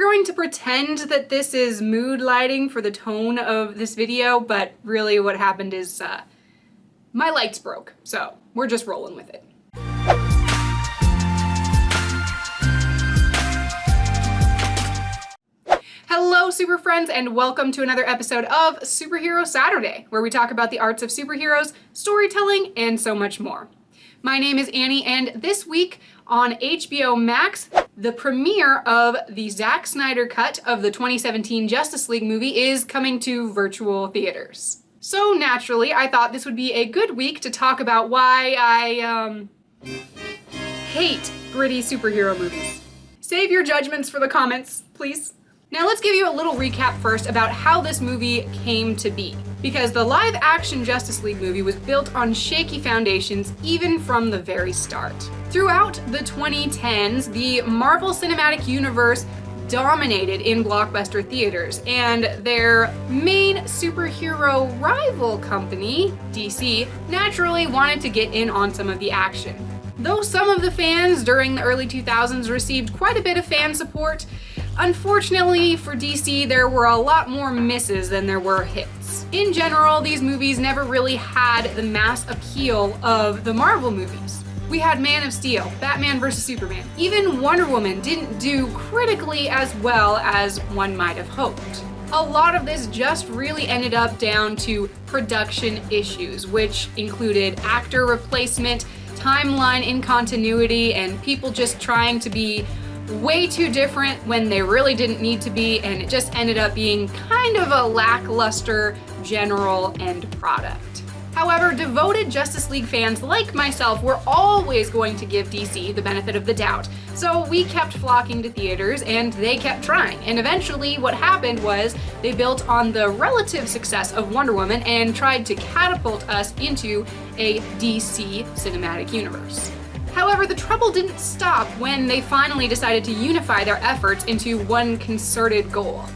going to pretend that this is mood lighting for the tone of this video, but really what happened is my lights broke, so we're just rolling with it. Hello, super friends, and welcome to another episode of Superhero Saturday, where we talk about the arts of superheroes, storytelling, and so much more. My name is Annie, and this week on HBO Max, the premiere of the Zack Snyder Cut of the 2017 Justice League movie is coming to virtual theaters. So naturally, I thought this would be a good week to talk about why I, hate gritty superhero movies. Save your judgments for the comments, please. Now let's give you a little recap first about how this movie came to be. Because the live-action Justice League movie was built on shaky foundations even from the very start. Throughout the 2010s, the Marvel Cinematic Universe dominated in blockbuster theaters, and their main superhero rival company, DC, naturally wanted to get in on some of the action. Though some of the fans during the early 2000s received quite a bit of fan support, unfortunately for DC, there were a lot more misses than there were hits. In general, these movies never really had the mass appeal of the Marvel movies. We had Man of Steel, Batman vs. Superman. Even Wonder Woman didn't do critically as well as one might have hoped. A lot of this just really ended up down to production issues, which included actor replacement, timeline incontinuity, and people just trying to be way too different when they really didn't need to be, and it just ended up being kind of a lackluster general end product. However, devoted Justice League fans like myself were always going to give DC the benefit of the doubt, so we kept flocking to theaters and they kept trying, and eventually what happened was they built on the relative success of Wonder Woman and tried to catapult us into a DC cinematic universe. However, the trouble didn't stop when they finally decided to unify their efforts into one concerted goal.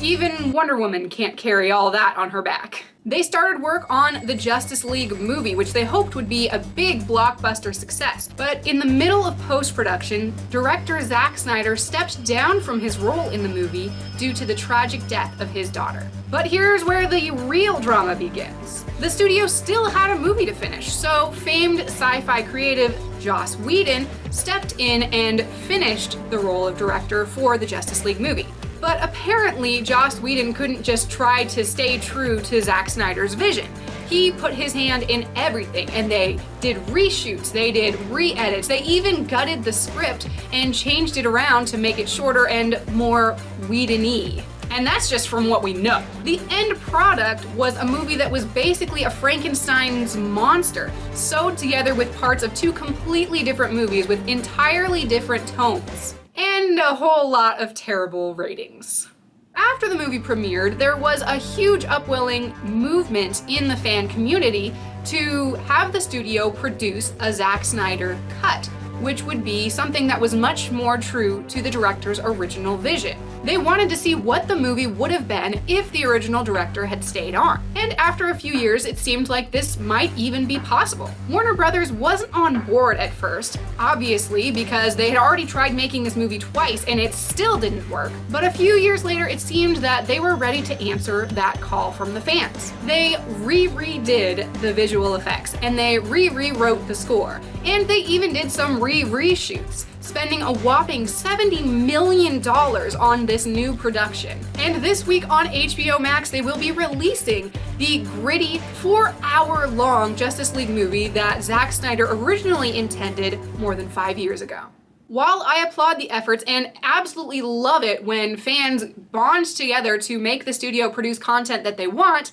Even Wonder Woman can't carry all that on her back. They started work on the Justice League movie, which they hoped would be a big blockbuster success. But in the middle of post-production, director Zack Snyder stepped down from his role in the movie due to the tragic death of his daughter. But here's where the real drama begins. The studio still had a movie to finish, so famed sci-fi creative Joss Whedon stepped in and finished the role of director for the Justice League movie. But apparently, Joss Whedon couldn't just try to stay true to Zack Snyder's vision. He put his hand in everything, and they did reshoots, they did re-edits, they even gutted the script and changed it around to make it shorter and more Whedon-y. And that's just from what we know. The end product was a movie that was basically a Frankenstein's monster, sewed together with parts of two completely different movies with entirely different tones. And a whole lot of terrible ratings. After the movie premiered, there was a huge upwelling movement in the fan community to have the studio produce a Zack Snyder cut, which would be something that was much more true to the director's original vision. They wanted to see what the movie would have been if the original director had stayed on. And after a few years, it seemed like this might even be possible. Warner Brothers wasn't on board at first, obviously, because they had already tried making this movie twice and it still didn't work. But a few years later, it seemed that they were ready to answer that call from the fans. They redid the visual effects and they rewrote the score. And they even did some reshoots, spending a whopping $70 million on this new production. And this week on HBO Max, they will be releasing the gritty 4-hour-long Justice League movie that Zack Snyder originally intended more than 5 years ago. While I applaud the efforts and absolutely love it when fans bond together to make the studio produce content that they want,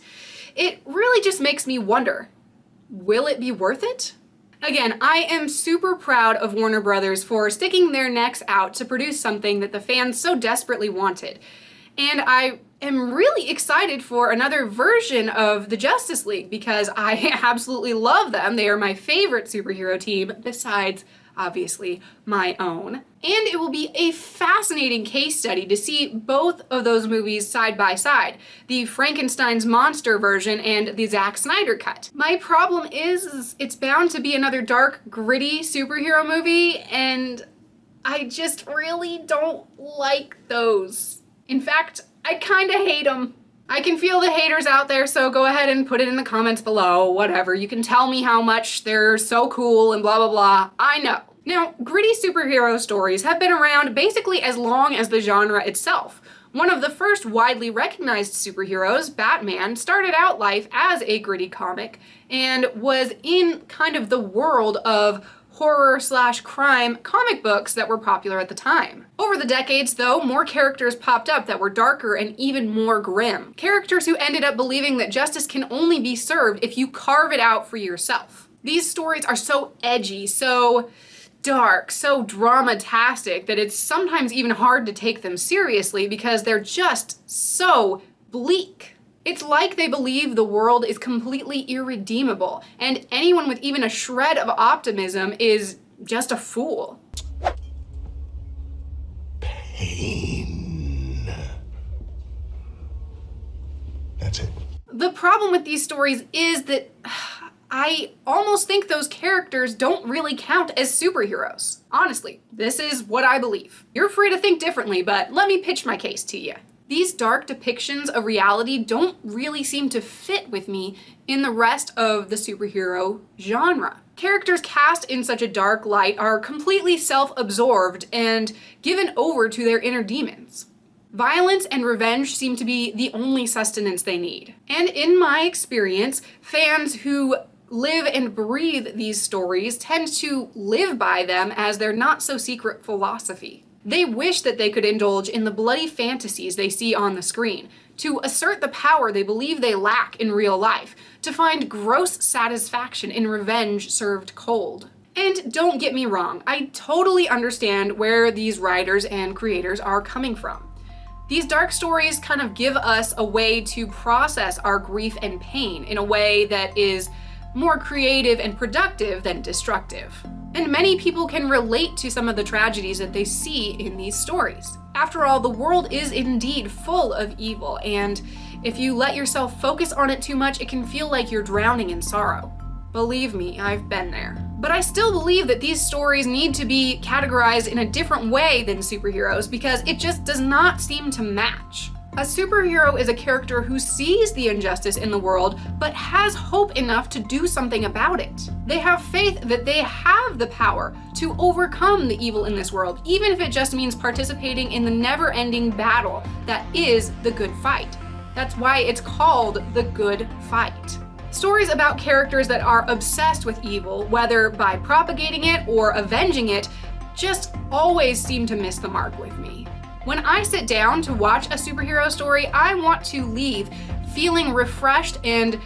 it really just makes me wonder, will it be worth it? Again, I am super proud of Warner Brothers for sticking their necks out to produce something that the fans so desperately wanted. And I am really excited for another version of the Justice League because I absolutely love them. They are my favorite superhero team besides obviously my own. And it will be a fascinating case study to see both of those movies side by side, the Frankenstein's monster version and the Zack Snyder cut. My problem is it's bound to be another dark, gritty superhero movie, and I just really don't like those. In fact, I kinda hate them. I can feel the haters out there, so go ahead and put it in the comments below, whatever. You can tell me how much they're so cool and blah, blah, blah. I know. Now, gritty superhero stories have been around basically as long as the genre itself. One of the first widely recognized superheroes, Batman, started out life as a gritty comic and was in kind of the world of horror/crime comic books that were popular at the time. Over the decades, though, more characters popped up that were darker and even more grim. Characters who ended up believing that justice can only be served if you carve it out for yourself. These stories are so edgy, so dark, so dramatastic that it's sometimes even hard to take them seriously because they're just so bleak. It's like they believe the world is completely irredeemable, and anyone with even a shred of optimism is just a fool. Pain. That's it. The problem with these stories is that I almost think those characters don't really count as superheroes. Honestly, this is what I believe. You're free to think differently, but let me pitch my case to you. These dark depictions of reality don't really seem to fit with me in the rest of the superhero genre. Characters cast in such a dark light are completely self-absorbed and given over to their inner demons. Violence and revenge seem to be the only sustenance they need. And in my experience, fans who live and breathe these stories tend to live by them as their not-so-secret philosophy. They wish that they could indulge in the bloody fantasies they see on the screen, to assert the power they believe they lack in real life, to find gross satisfaction in revenge served cold. And don't get me wrong, I totally understand where these writers and creators are coming from. These dark stories kind of give us a way to process our grief and pain in a way that is more creative and productive than destructive. And many people can relate to some of the tragedies that they see in these stories. After all, the world is indeed full of evil, and if you let yourself focus on it too much, it can feel like you're drowning in sorrow. Believe me, I've been there. But I still believe that these stories need to be categorized in a different way than superheroes because it just does not seem to match. A superhero is a character who sees the injustice in the world, but has hope enough to do something about it. They have faith that they have the power to overcome the evil in this world, even if it just means participating in the never-ending battle that is the good fight. That's why it's called the good fight. Stories about characters that are obsessed with evil, whether by propagating it or avenging it, just always seem to miss the mark with me. When I sit down to watch a superhero story, I want to leave feeling refreshed and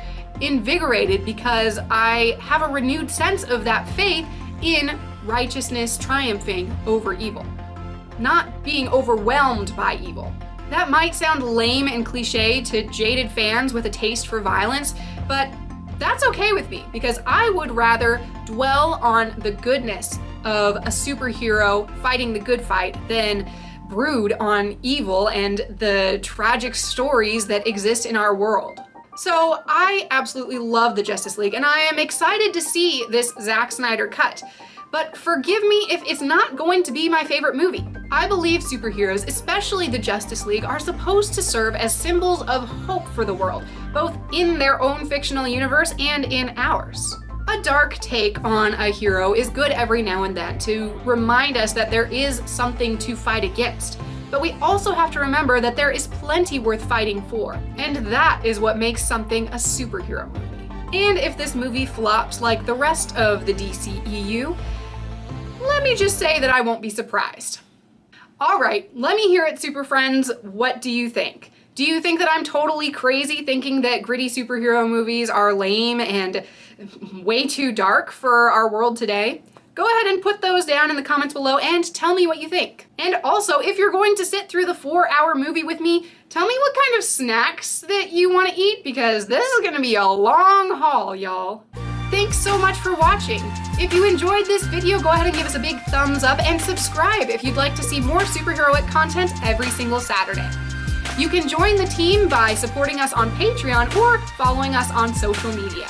invigorated because I have a renewed sense of that faith in righteousness triumphing over evil, not being overwhelmed by evil. That might sound lame and cliche to jaded fans with a taste for violence, but that's okay with me because I would rather dwell on the goodness of a superhero fighting the good fight than brood on evil and the tragic stories that exist in our world. So I absolutely love the Justice League and I am excited to see this Zack Snyder cut. But forgive me if it's not going to be my favorite movie. I believe superheroes, especially the Justice League, are supposed to serve as symbols of hope for the world, both in their own fictional universe and in ours. A dark take on a hero is good every now and then to remind us that there is something to fight against. But we also have to remember that there is plenty worth fighting for, and that is what makes something a superhero movie. And if this movie flops like the rest of the DCEU, let me just say that I won't be surprised. All right, let me hear it, Super Friends. What do you think? Do you think that I'm totally crazy thinking that gritty superhero movies are lame and way too dark for our world today? Go ahead and put those down in the comments below and tell me what you think. And also, if you're going to sit through the 4-hour movie with me, tell me what kind of snacks that you want to eat because this is gonna be a long haul, y'all. Thanks so much for watching. If you enjoyed this video, go ahead and give us a big thumbs up and subscribe if you'd like to see more superheroic content every single Saturday. You can join the team by supporting us on Patreon or following us on social media.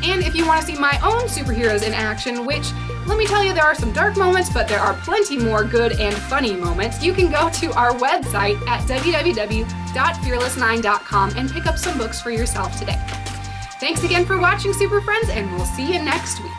And if you want to see my own superheroes in action, which Let me tell you, there are some dark moments, but there are plenty more good and funny moments. You can go to our website at www.fearless9.com and pick up some books for yourself today. Thanks again for watching, Super Friends, and we'll see you next week.